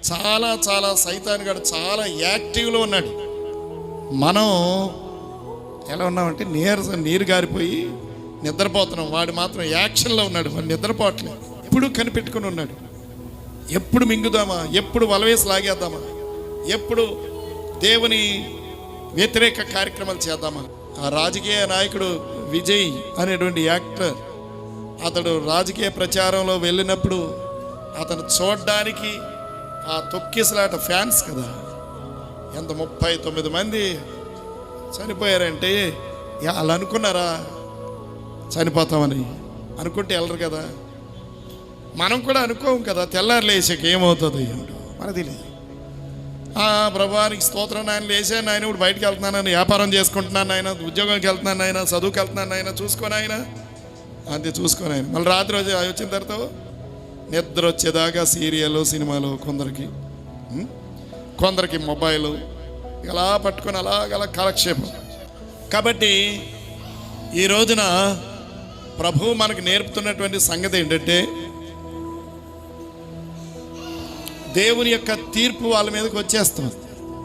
చాలా చాలా సైతాన్ గాడు చాలా యాక్టివ్లో ఉన్నాడు. మనం ఎలా ఉన్నామంటే నీరు గారిపోయి నిద్రపోతున్నాం. వాడు మాత్రం యాక్షన్లో ఉన్నాడు. వాడు నిద్రపోవట్లేదు. ఎప్పుడు కనిపెట్టుకుని ఉన్నాడు. ఎప్పుడు మింగుదామా, ఎప్పుడు వలవేసి లాగేద్దామా, ఎప్పుడు దేవుని వ్యతిరేక కార్యక్రమాలు చేద్దామా. ఆ రాజకీయ నాయకుడు విజయ్ అనేటువంటి యాక్టర్, అతడు రాజకీయ ప్రచారంలో వెళ్ళినప్పుడు అతను చూడడానికి ఆ తొక్కిసలాట ఫ్యాన్స్ కదా, ఎంత 39 మంది చనిపోయారంటే వాళ్ళు అనుకున్నారా చనిపోతామని? అనుకుంటే వెళ్ళరు కదా. మనం కూడా అనుకోము కదా. తెల్లారు లేచాక ఏమవుతుంది మనకు తెలియదు. ప్రభువానికి స్తోత్రం, నాయన లేచాను, నాయన ఇప్పుడు బయటకు వెళ్తున్నాను, వ్యాపారం చేసుకుంటున్నాను, నాయన ఉద్యోగానికి వెళ్తున్నాను, నాయన చదువుకి వెళ్తున్నాను, నాయన చూసుకొని ఆయన అంతే చూసుకొని ఆయన. మళ్ళీ రాత్రి రోజు వచ్చిన తర్వాత నిద్ర వచ్చేదాకా సీరియల్ సినిమాలు, కొందరికి మొబైలు ఇలా పట్టుకొని అలాగలా కాలక్షేపం. కాబట్టి ఈ రోజున ప్రభువు మనకు నేర్పుతున్నటువంటి సంగతి ఏంటంటే, దేవుని యొక్క తీర్పు వాళ్ళ మీదకి వచ్చేస్తుంది.